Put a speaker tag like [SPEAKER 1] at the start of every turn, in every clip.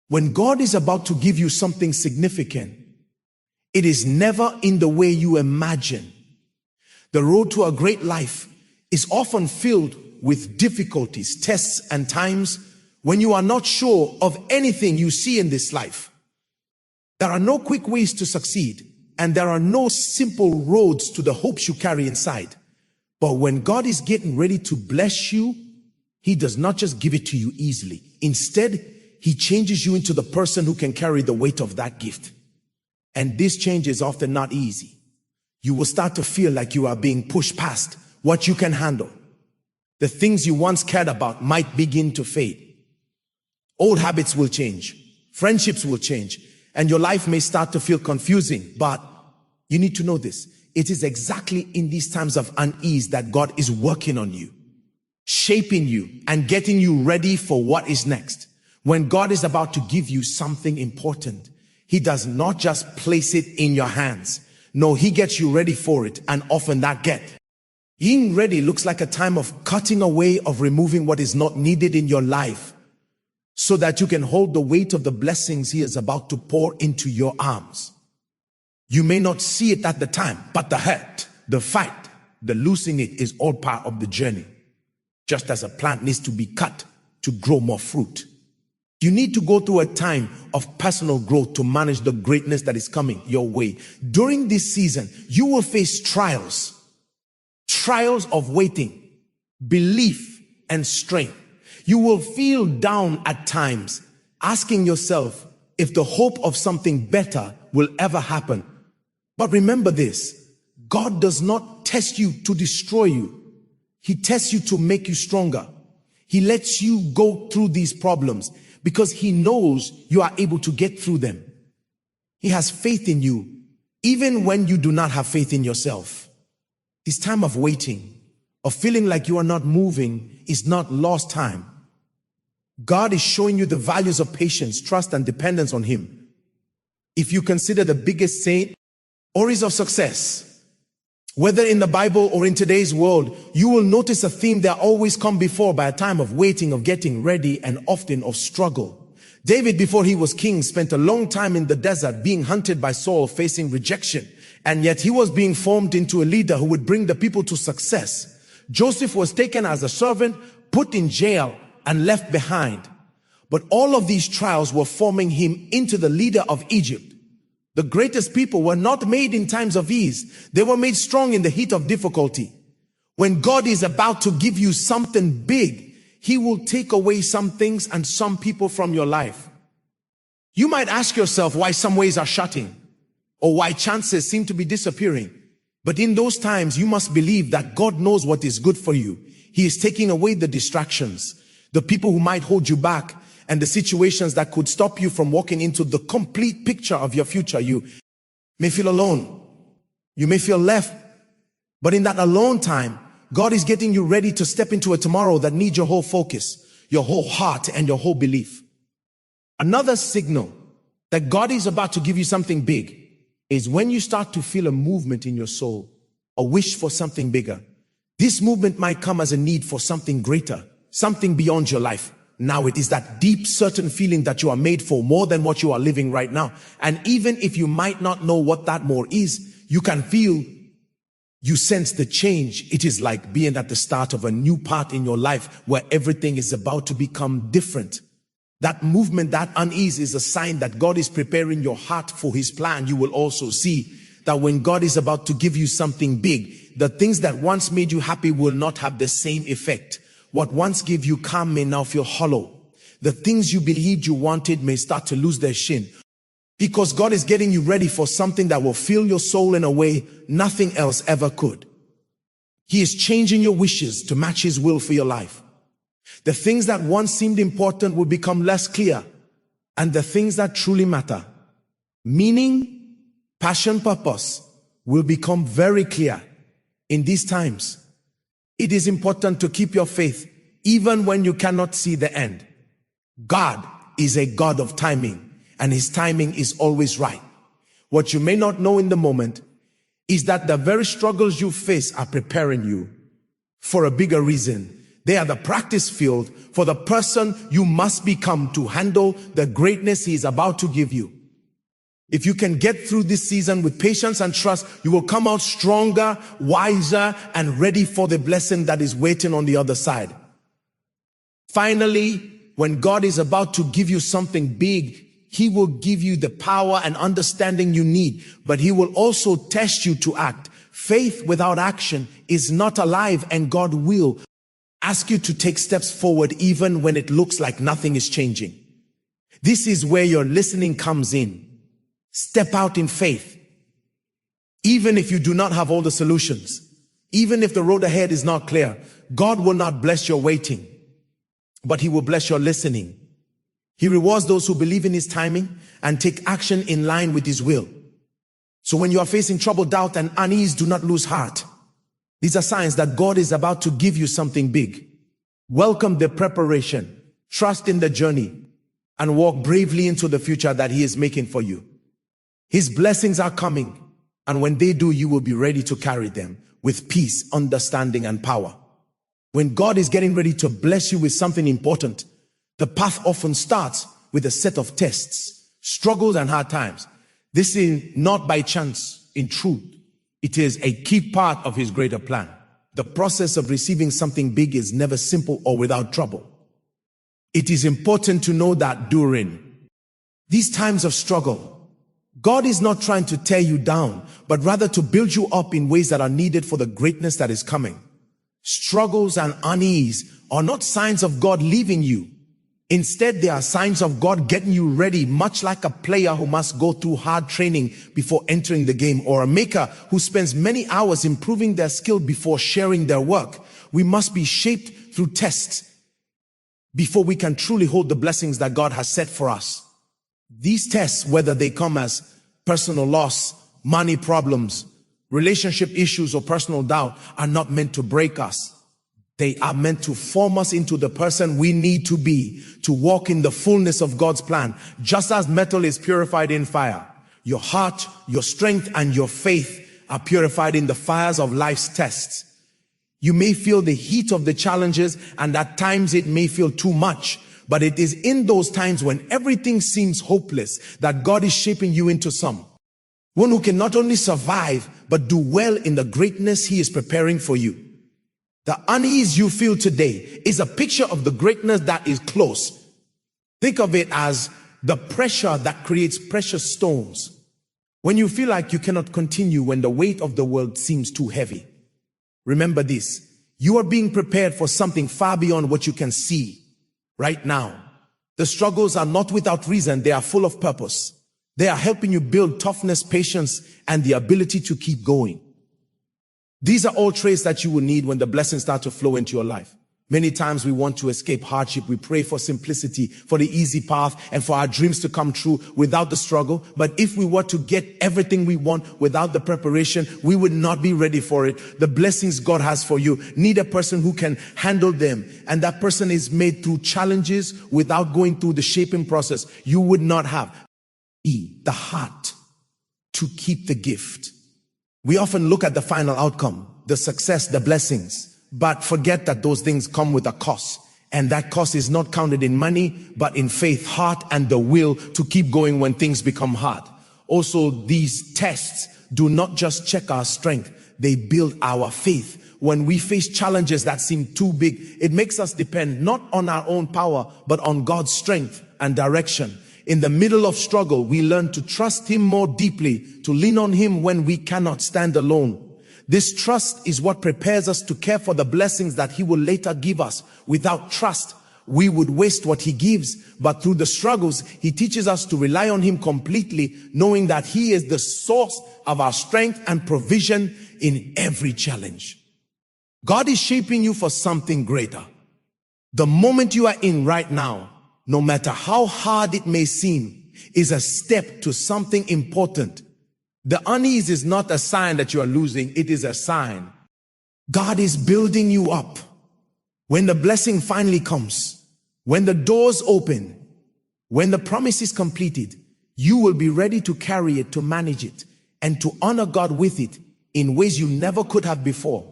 [SPEAKER 1] When God is about to give you something significant, it is never in the way you imagine. The road to a great life is often filled with difficulties, tests, and times when you are not sure of anything you see in this life. There are no quick ways to succeed, and there are no simple roads to the hopes you carry inside. But when God is getting ready to bless you, He does not just give it to you easily. Instead, He changes you into the person who can carry the weight of that gift. And this change is often not easy. You will start to feel like you are being pushed past what you can handle. The things you once cared about might begin to fade. Old habits will change. Friendships will change. And your life may start to feel confusing. But you need to know this. It is exactly in these times of unease that God is working on you, shaping you, and getting you ready for what is next. When God is about to give you something important, He does not just place it in your hands. No, He gets you ready for it, and often that being ready looks like a time of cutting away, of removing what is not needed in your life, so that you can hold the weight of the blessings He is about to pour into your arms. You may not see it at the time, but the hurt, the fight, the losing it is all part of the journey. Just as a plant needs to be cut to grow more fruit. You need to go through a time of personal growth to manage the greatness that is coming your way. During this season, you will face trials of waiting, belief, and strength. You will feel down at times, asking yourself if the hope of something better will ever happen. But remember this, God does not test you to destroy you. He tests you to make you stronger. He lets you go through these problems because He knows you are able to get through them. He has faith in you, even when you do not have faith in yourself. This time of waiting, of feeling like you are not moving, is not lost time. God is showing you the values of patience, trust, and dependence on Him. If you consider the biggest saint, stories of success, whether in the Bible or in today's world, you will notice a theme that always comes before by a time of waiting, of getting ready, and often of struggle. David, before he was king, spent a long time in the desert being hunted by Saul, facing rejection. And yet he was being formed into a leader who would bring the people to success. Joseph was taken as a servant, put in jail, and left behind. But all of these trials were forming him into the leader of Egypt. The greatest people were not made in times of ease. They were made strong in the heat of difficulty. When God is about to give you something big, He will take away some things and some people from your life. You might ask yourself why some ways are shutting, or why chances seem to be disappearing. But in those times, you must believe that God knows what is good for you. He is taking away the distractions, the people who might hold you back, and the situations that could stop you from walking into the complete picture of your future. You may feel alone. You may feel left. But in that alone time, God is getting you ready to step into a tomorrow that needs your whole focus, your whole heart, and your whole belief. Another signal that God is about to give you something big is when you start to feel a movement in your soul, a wish for something bigger. This movement might come as a need for something greater, something beyond your life. Now it is that deep, certain feeling that you are made for more than what you are living right now. And even if you might not know what that more is, you can feel, you sense the change. It is like being at the start of a new part in your life where everything is about to become different. That movement, that unease is a sign that God is preparing your heart for His plan. You will also see that when God is about to give you something big, the things that once made you happy will not have the same effect. What once gave you calm may now feel hollow. The things you believed you wanted may start to lose their sheen. Because God is getting you ready for something that will fill your soul in a way nothing else ever could. He is changing your wishes to match His will for your life. The things that once seemed important will become less clear. And the things that truly matter, meaning, passion, purpose, will become very clear in these times. It is important to keep your faith even when you cannot see the end. God is a God of timing, and His timing is always right. What you may not know in the moment is that the very struggles you face are preparing you for a bigger reason. They are the practice field for the person you must become to handle the greatness he is about to give you. If you can get through this season with patience and trust, you will come out stronger, wiser, and ready for the blessing that is waiting on the other side. Finally, when God is about to give you something big, He will give you the power and understanding you need, but He will also test you to act. Faith without action is not alive, and God will ask you to take steps forward even when it looks like nothing is changing. This is where your listening comes in. Step out in faith. Even if you do not have all the solutions, even if the road ahead is not clear, God will not bless your waiting, but He will bless your listening. He rewards those who believe in His timing and take action in line with His will. So when you are facing trouble, doubt, and unease, do not lose heart. These are signs that God is about to give you something big. Welcome the preparation, trust in the journey, and walk bravely into the future that He is making for you. His blessings are coming, and when they do, you will be ready to carry them with peace, understanding, and power. When God is getting ready to bless you with something important, the path often starts with a set of tests, struggles, and hard times. This is not by chance. In truth, it is a key part of His greater plan. The process of receiving something big is never simple or without trouble. It is important to know that during these times of struggle, God is not trying to tear you down, but rather to build you up in ways that are needed for the greatness that is coming. Struggles and unease are not signs of God leaving you. Instead, they are signs of God getting you ready, much like a player who must go through hard training before entering the game, or a maker who spends many hours improving their skill before sharing their work. We must be shaped through tests before we can truly hold the blessings that God has set for us. These tests, whether they come as personal loss, money problems, relationship issues, or personal doubt, are not meant to break us. They are meant to form us into the person we need to be, to walk in the fullness of God's plan. Just as metal is purified in fire, your heart, your strength, and your faith are purified in the fires of life's tests. You may feel the heat of the challenges, and at times it may feel too much. But it is in those times when everything seems hopeless that God is shaping you into one who can not only survive, but do well in the greatness He is preparing for you. The unease you feel today is a picture of the greatness that is close. Think of it as the pressure that creates precious stones. When you feel like you cannot continue, when the weight of the world seems too heavy, remember this: you are being prepared for something far beyond what you can see right now. The struggles are not without reason. They are full of purpose. They are helping you build toughness, patience, and the ability to keep going. These are all traits that you will need when the blessings start to flow into your life. Many times we want to escape hardship. We pray for simplicity, for the easy path, and for our dreams to come true without the struggle. But if we were to get everything we want without the preparation, we would not be ready for it. The blessings God has for you need a person who can handle them. And that person is made through challenges without going through the shaping process. You would not have the heart to keep the gift. We often look at the final outcome, the success, the blessings, but forget that those things come with a cost. And that cost is not counted in money, but in faith, heart, and the will to keep going when things become hard. Also, these tests do not just check our strength, they build our faith. When we face challenges that seem too big, it makes us depend not on our own power, but on God's strength and direction. In the middle of struggle, we learn to trust Him more deeply, to lean on Him when we cannot stand alone. This trust is what prepares us to care for the blessings that He will later give us. Without trust, we would waste what He gives. But through the struggles, He teaches us to rely on Him completely, knowing that He is the source of our strength and provision in every challenge. God is shaping you for something greater. The moment you are in right now, no matter how hard it may seem, is a step to something important. The unease is not a sign that you are losing. It is a sign God is building you up. When the blessing finally comes, when the doors open, when the promise is completed, you will be ready to carry it, to manage it, and to honor God with it in ways you never could have before.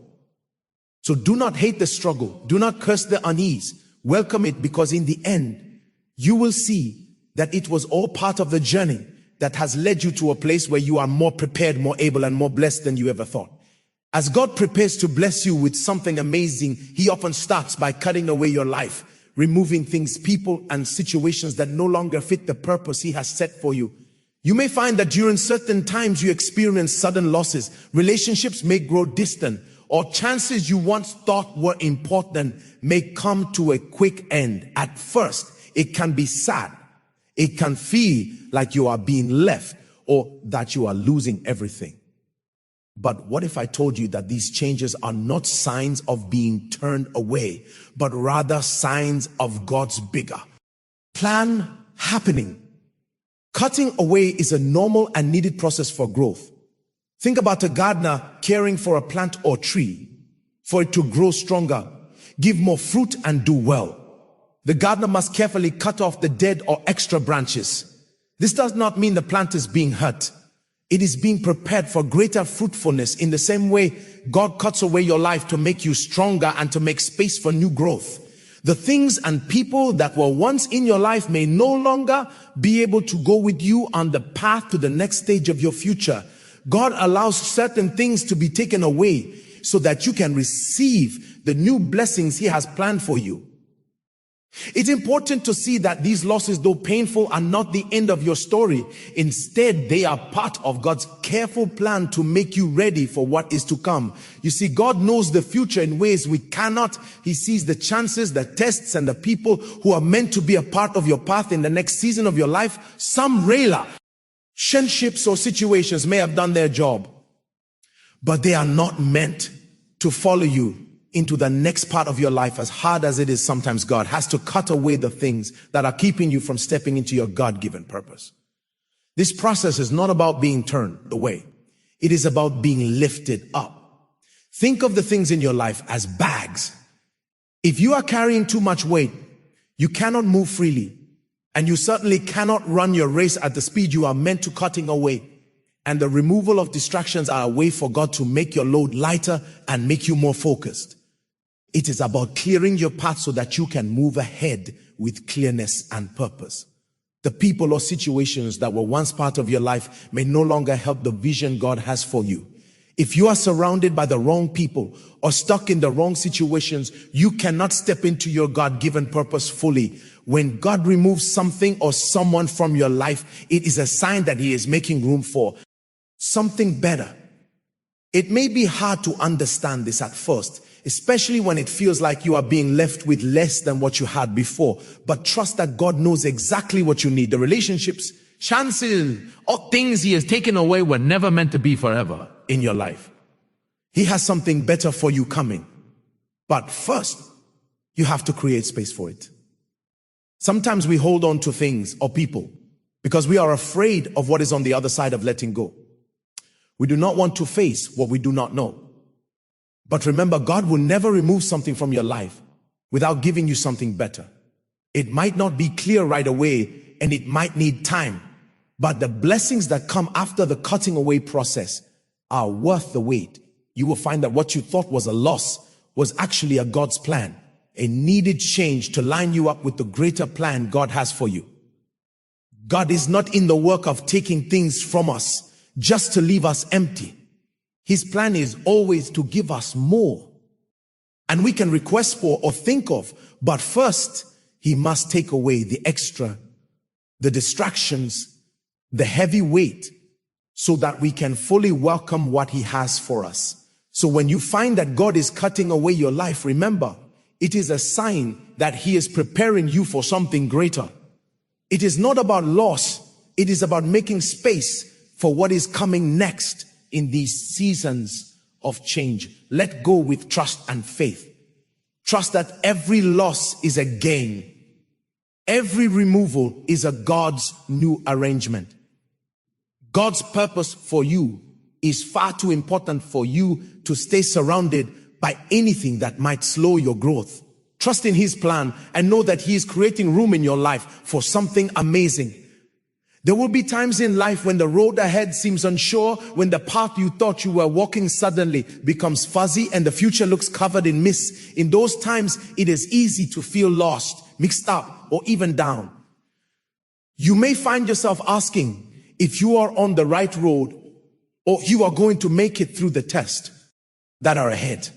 [SPEAKER 1] So do not hate the struggle. Do not curse the unease. Welcome it, because in the end, you will see that it was all part of the journey that has led you to a place where you are more prepared, more able, and more blessed than you ever thought. As God prepares to bless you with something amazing, He often starts by cutting away your life, removing things, people, and situations that no longer fit the purpose He has set for you. You may find that during certain times you experience sudden losses, relationships may grow distant, or chances you once thought were important may come to a quick end. At first, it can be sad. It can feel like you are being left or that you are losing everything. But what if I told you that these changes are not signs of being turned away, but rather signs of God's bigger plan happening? Cutting away is a normal and needed process for growth. Think about a gardener caring for a plant or tree for it to grow stronger, give more fruit, and do well. The gardener must carefully cut off the dead or extra branches. This does not mean the plant is being hurt. It is being prepared for greater fruitfulness. In the same way, God cuts away your life to make you stronger and to make space for new growth. The things and people that were once in your life may no longer be able to go with you on the path to the next stage of your future. God allows certain things to be taken away so that you can receive the new blessings He has planned for you. It's important to see that these losses, though painful, are not the end of your story. Instead, they are part of God's careful plan to make you ready for what is to come. You see, God knows the future in ways we cannot. He sees the chances, the tests, and the people who are meant to be a part of your path in the next season of your life. Some relationships or situations may have done their job, but they are not meant to follow you into the next part of your life. As hard as it is, sometimes God has to cut away the things that are keeping you from stepping into your God-given purpose. This process is not about being turned away. It is about being lifted up. Think of the things in your life as bags. If you are carrying too much weight, you cannot move freely, and you certainly cannot run your race at the speed you are meant to. Cutting away and the removal of distractions are a way for God to make your load lighter and make you more focused. It is about clearing your path so that you can move ahead with clearness and purpose. The people or situations that were once part of your life may no longer help the vision God has for you. If you are surrounded by the wrong people or stuck in the wrong situations, you cannot step into your God-given purpose fully. When God removes something or someone from your life, it is a sign that He is making room for something better. It may be hard to understand this at first, especially when it feels like you are being left with less than what you had before. But trust that God knows exactly what you need. The relationships, chances, or things He has taken away were never meant to be forever in your life. He has something better for you coming. But first, you have to create space for it. Sometimes we hold on to things or people because we are afraid of what is on the other side of letting go. We do not want to face what we do not know. But remember, God will never remove something from your life without giving you something better. It might not be clear right away, and it might need time, but the blessings that come after the cutting away process are worth the wait. You will find that what you thought was a loss was actually a God's plan, a needed change to line you up with the greater plan God has for you. God is not in the work of taking things from us just to leave us empty. His plan is always to give us more. And we can request for or think of, but first, He must take away the extra, the distractions, the heavy weight, so that we can fully welcome what He has for us. So when you find that God is cutting away your life, remember, it is a sign that He is preparing you for something greater. It is not about loss. It is about making space for what is coming next in these seasons of change. Let go with trust and faith. Trust that every loss is a gain. Every removal is a God's new arrangement. God's purpose for you is far too important for you to stay surrounded by anything that might slow your growth. Trust in His plan and know that He is creating room in your life for something amazing. There will be times in life when the road ahead seems unsure, when the path you thought you were walking suddenly becomes fuzzy and the future looks covered in mist. In those times, it is easy to feel lost, mixed up, or even down. You may find yourself asking if you are on the right road or you are going to make it through the test that are ahead.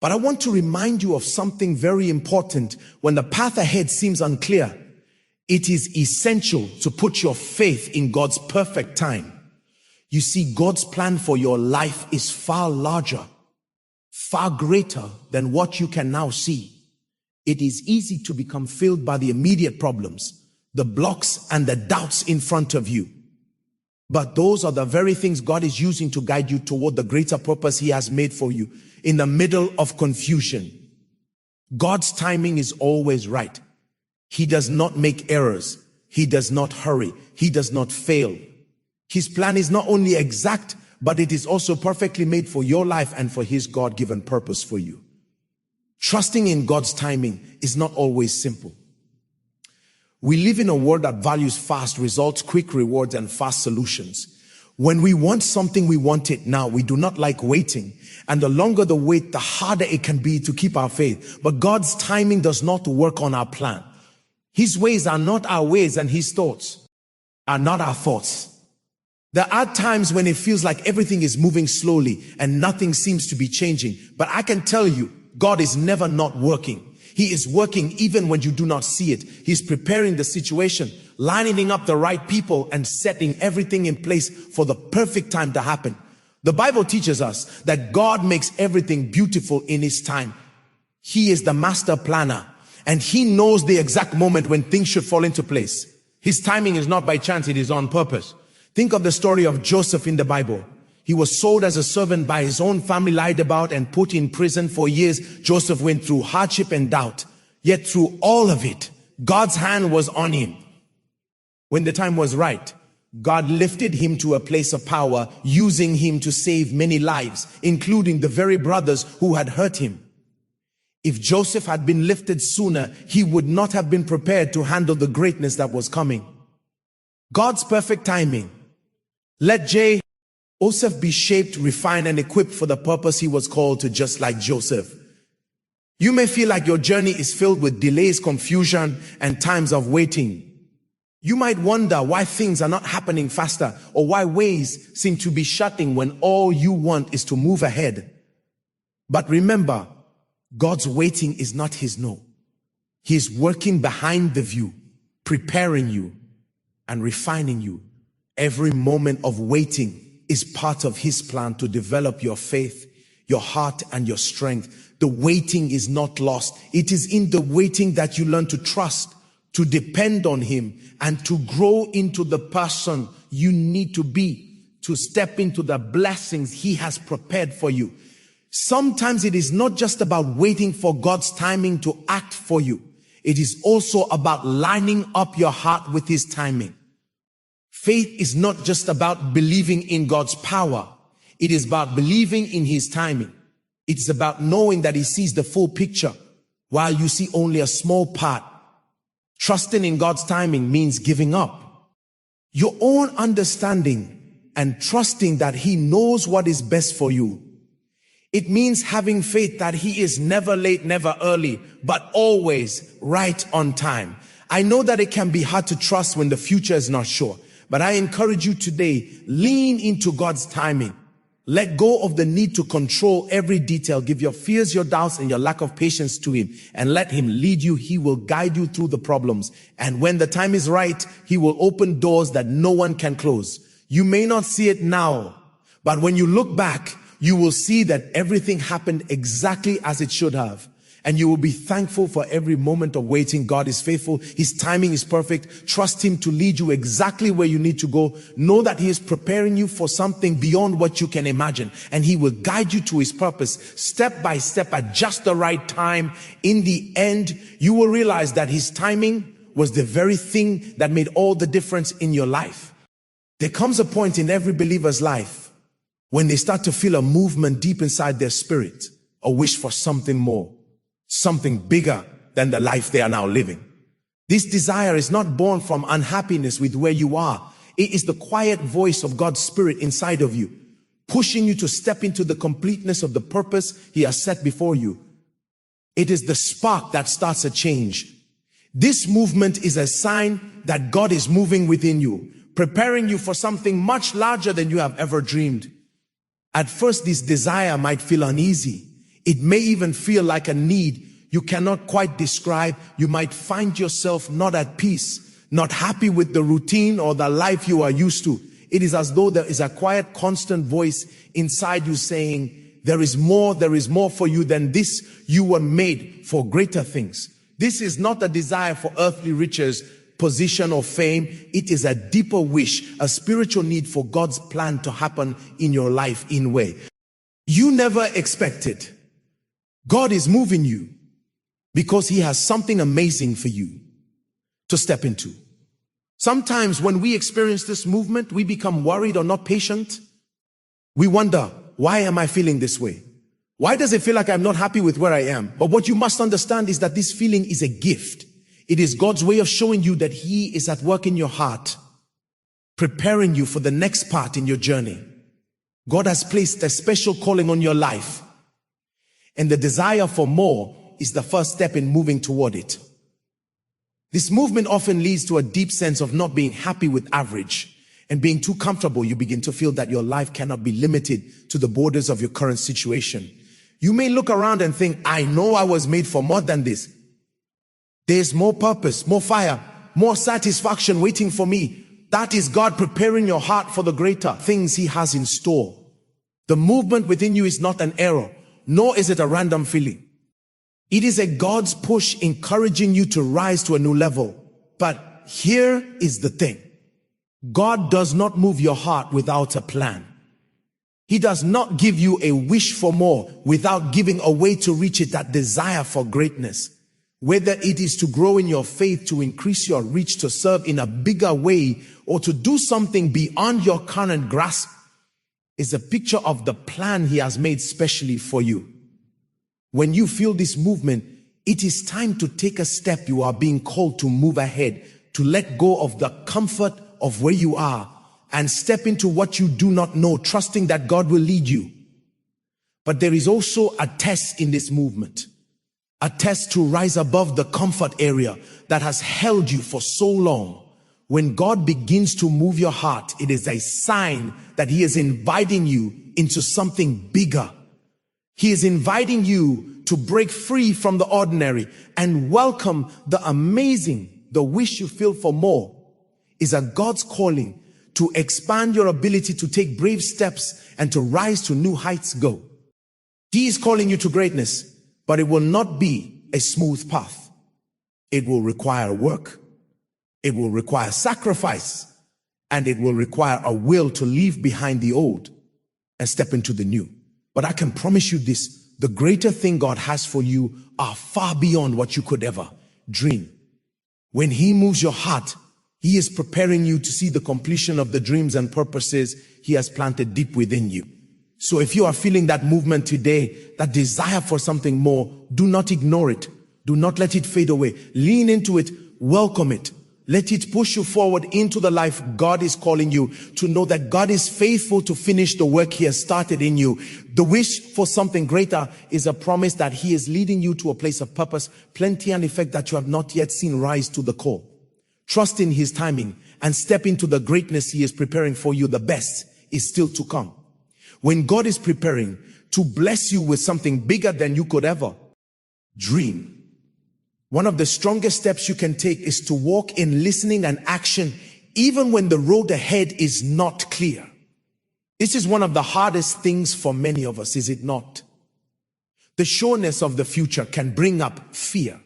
[SPEAKER 1] But I want to remind you of something very important. When the path ahead seems unclear, it is essential to put your faith in God's perfect time. You see, God's plan for your life is far larger, far greater than what you can now see. It is easy to become filled by the immediate problems, the blocks and the doubts in front of you. But those are the very things God is using to guide you toward the greater purpose He has made for you. In the middle of confusion, God's timing is always right. He does not make errors. He does not hurry. He does not fail. His plan is not only exact, but it is also perfectly made for your life and for His God-given purpose for you. Trusting in God's timing is not always simple. We live in a world that values fast results, quick rewards, and fast solutions. When we want something, we want it now. We do not like waiting. And the longer the wait, the harder it can be to keep our faith. But God's timing does not work on our plan. His ways are not our ways, and His thoughts are not our thoughts. There are times when it feels like everything is moving slowly and nothing seems to be changing. But I can tell you, God is never not working. He is working even when you do not see it. He's preparing the situation, lining up the right people, and setting everything in place for the perfect time to happen. The Bible teaches us that God makes everything beautiful in His time. He is the master planner, and He knows the exact moment when things should fall into place. His timing is not by chance, it is on purpose. Think of the story of Joseph in the Bible. He was sold as a servant by his own family, lied about, and put in prison for years. Joseph went through hardship and doubt. Yet through all of it, God's hand was on him. When the time was right, God lifted him to a place of power, using him to save many lives, including the very brothers who had hurt him. If Joseph had been lifted sooner, he would not have been prepared to handle the greatness that was coming. God's perfect timing. Let Joseph be shaped, refined, and equipped for the purpose he was called to, just like Joseph. You may feel like your journey is filled with delays, confusion, and times of waiting. You might wonder why things are not happening faster, or why ways seem to be shutting when all you want is to move ahead. But remember, God's waiting is not His no. He is working behind the view, preparing you and refining you. Every moment of waiting is part of His plan to develop your faith, your heart, and your strength. The waiting is not lost. It is in the waiting that you learn to trust, to depend on Him, and to grow into the person you need to be, to step into the blessings He has prepared for you. Sometimes it is not just about waiting for God's timing to act for you. It is also about lining up your heart with His timing. Faith is not just about believing in God's power. It is about believing in His timing. It's about knowing that He sees the full picture while you see only a small part. Trusting in God's timing means giving up your own understanding and trusting that He knows what is best for you. It means having faith that He is never late, never early, but always right on time. I know that it can be hard to trust when the future is not sure. But I encourage you today, lean into God's timing. Let go of the need to control every detail. Give your fears, your doubts, and your lack of patience to Him, and let Him lead you. He will guide you through the problems. And when the time is right, He will open doors that no one can close. You may not see it now, but when you look back, you will see that everything happened exactly as it should have. And you will be thankful for every moment of waiting. God is faithful. His timing is perfect. Trust Him to lead you exactly where you need to go. Know that He is preparing you for something beyond what you can imagine. And He will guide you to His purpose step by step at just the right time. In the end, you will realize that His timing was the very thing that made all the difference in your life. There comes a point in every believer's life when they start to feel a movement deep inside their spirit, a wish for something more. Something bigger than the life they are now living. This desire is not born from unhappiness with where you are. It is the quiet voice of God's Spirit inside of you, pushing you to step into the completeness of the purpose He has set before you. It is the spark that starts a change. This movement is a sign that God is moving within you, preparing you for something much larger than you have ever dreamed. At first, this desire might feel uneasy. It may even feel like a need you cannot quite describe. You might find yourself not at peace, not happy with the routine or the life you are used to. It is as though there is a quiet, constant voice inside you saying, there is more for you than this. You were made for greater things. This is not a desire for earthly riches, position, or fame. It is a deeper wish, a spiritual need for God's plan to happen in your life in a way you never expected. God is moving you because He has something amazing for you to step into. Sometimes when we experience this movement, we become worried or not patient. We wonder, why am I feeling this way? Why does it feel like I'm not happy with where I am? But what you must understand is that this feeling is a gift. It is God's way of showing you that He is at work in your heart, preparing you for the next part in your journey. God has placed a special calling on your life, and the desire for more is the first step in moving toward it. This movement often leads to a deep sense of not being happy with average and being too comfortable. You begin to feel that your life cannot be limited to the borders of your current situation. You may look around and think, I know I was made for more than this. There's more purpose, more fire, more satisfaction waiting for me. That is God preparing your heart for the greater things He has in store. The movement within you is not an error, nor is it a random feeling. It is a God's push encouraging you to rise to a new level. But here is the thing. God does not move your heart without a plan. He does not give you a wish for more without giving a way to reach it, that desire for greatness. Whether it is to grow in your faith, to increase your reach, to serve in a bigger way, or to do something beyond your current grasp, is a picture of the plan He has made specially for you. When you feel this movement, it is time to take a step. You are being called to move ahead, to let go of the comfort of where you are and step into what you do not know, trusting that God will lead you. But there is also a test in this movement, a test to rise above the comfort area that has held you for so long. When God begins to move your heart, it is a sign that He is inviting you into something bigger. He is inviting you to break free from the ordinary and welcome the amazing. The wish you feel for more is a God's calling to expand your ability to take brave steps and to rise to new heights. Go. He is calling you to greatness, but it will not be a smooth path. It will require work. It will require sacrifice, and it will require a will to leave behind the old and step into the new. But I can promise you this, the greater thing God has for you are far beyond what you could ever dream. When He moves your heart, He is preparing you to see the completion of the dreams and purposes He has planted deep within you. So if you are feeling that movement today, that desire for something more, do not ignore it. Do not let it fade away. Lean into it. Welcome it. Let it push you forward into the life God is calling you to know that God is faithful to finish the work He has started in you. The wish for something greater is a promise that He is leading you to a place of purpose, plenty and effect that you have not yet seen rise to the call. Trust in His timing and step into the greatness He is preparing for you. The best is still to come. When God is preparing to bless you with something bigger than you could ever dream, one of the strongest steps you can take is to walk in listening and action, even when the road ahead is not clear. This is one of the hardest things for many of us, is it not? The sureness of the future can bring up fear,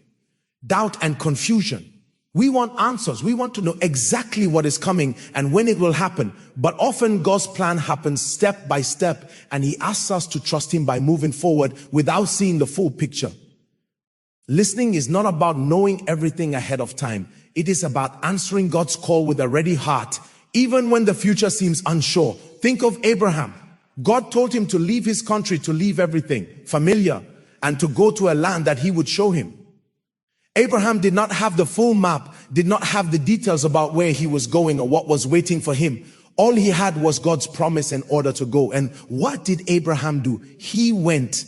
[SPEAKER 1] doubt, and confusion. We want answers. We want to know exactly what is coming and when it will happen. But often God's plan happens step by step, and He asks us to trust Him by moving forward without seeing the full picture. Listening is not about knowing everything ahead of time. It is about answering God's call with a ready heart, even when the future seems unsure. Think of Abraham. God told him to leave his country, to leave everything familiar, and to go to a land that He would show him. Abraham did not have the full map, did not have the details about where he was going or what was waiting for him. All he had was God's promise in order to go. And what did Abraham do? He went.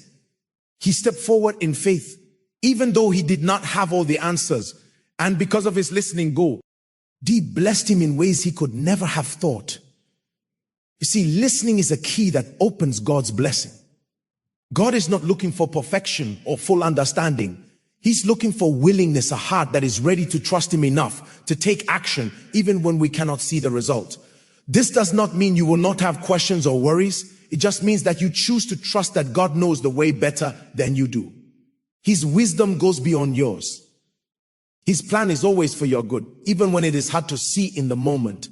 [SPEAKER 1] He stepped forward in faith, even though he did not have all the answers. And because of his listening, God blessed him in ways he could never have thought. You see, listening is a key that opens God's blessing. God is not looking for perfection or full understanding. He's looking for willingness, a heart that is ready to trust him enough to take action, even when we cannot see the result. This does not mean you will not have questions or worries. It just means that you choose to trust that God knows the way better than you do. His wisdom goes beyond yours. His plan is always for your good, even when it is hard to see in the moment.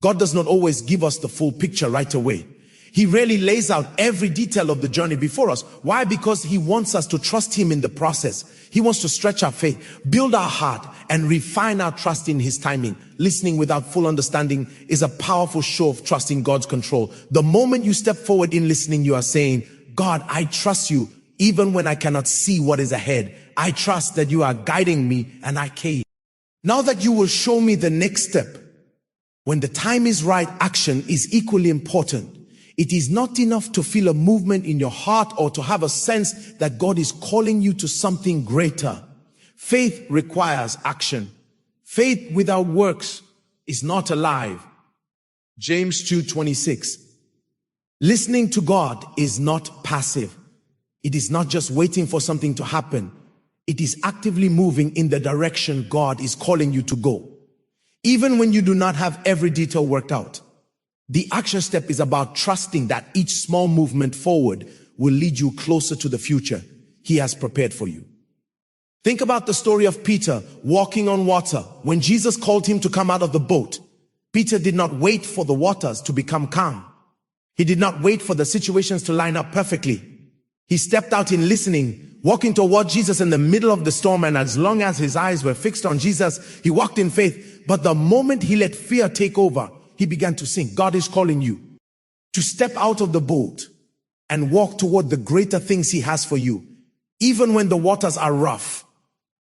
[SPEAKER 1] God does not always give us the full picture right away. He rarely lays out every detail of the journey before us. Why? Because he wants us to trust him in the process. He wants to stretch our faith, build our heart, and refine our trust in his timing. Listening without full understanding is a powerful show of trusting God's control. The moment you step forward in listening, you are saying, God, I trust you even when I cannot see what is ahead. I trust that you are guiding me and I care. Now that you will show me the next step, when the time is right, action is equally important. It is not enough to feel a movement in your heart or to have a sense that God is calling you to something greater. Faith requires action. Faith without works is not alive. James 2:26. Listening to God is not passive. It is not just waiting for something to happen. It is actively moving in the direction God is calling you to go. Even when you do not have every detail worked out. The action step is about trusting that each small movement forward will lead you closer to the future he has prepared for you. Think about the story of Peter walking on water. When Jesus called him to come out of the boat, Peter did not wait for the waters to become calm. He did not wait for the situations to line up perfectly. He stepped out in listening, walking toward Jesus in the middle of the storm, and as long as his eyes were fixed on Jesus, he walked in faith. But the moment he let fear take over, he began to sink. God is calling you to step out of the boat and walk toward the greater things he has for you. Even when the waters are rough,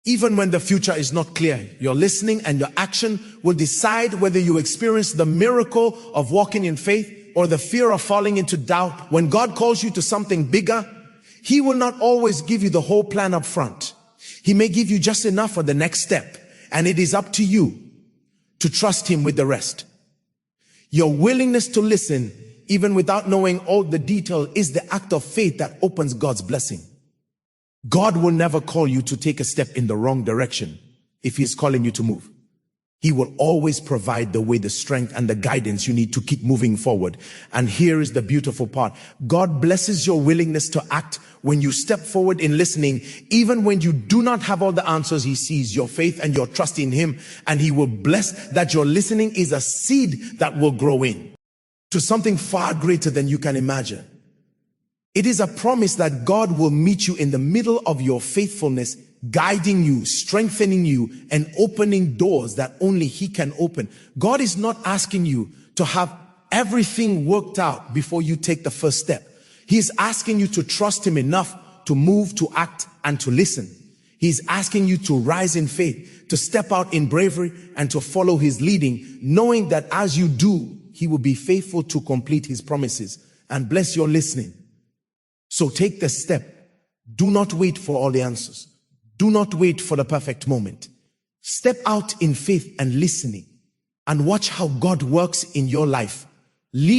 [SPEAKER 1] even when the future is not clear, your listening and your action will decide whether you experience the miracle of walking in faith or the fear of falling into doubt. When God calls you to something bigger, he will not always give you the whole plan up front. He may give you just enough for the next step, and it is up to you to trust him with the rest. Your willingness to listen, even without knowing all the detail, is the act of faith that opens God's blessing. God will never call you to take a step in the wrong direction if he is calling you to move. He will always provide the way, the strength, and the guidance you need to keep moving forward. And here is the beautiful part. God blesses your willingness to act when you step forward in listening. Even when you do not have all the answers, he sees your faith and your trust in him, and he will bless that your listening is a seed that will grow into something far greater than you can imagine. It is a promise that God will meet you in the middle of your faithfulness, guiding you, strengthening you, and opening doors that only he can open. God is not asking you to have everything worked out before you take the first step. He is asking you to trust him enough to move, to act, and to listen. He's asking you to rise in faith, to step out in bravery, and to follow his leading, knowing that as you do, he will be faithful to complete his promises and bless your listening. So take the step. Do not wait for all the answers. Do not wait for the perfect moment. Step out in faith and listening, and watch how God works in your life. Lead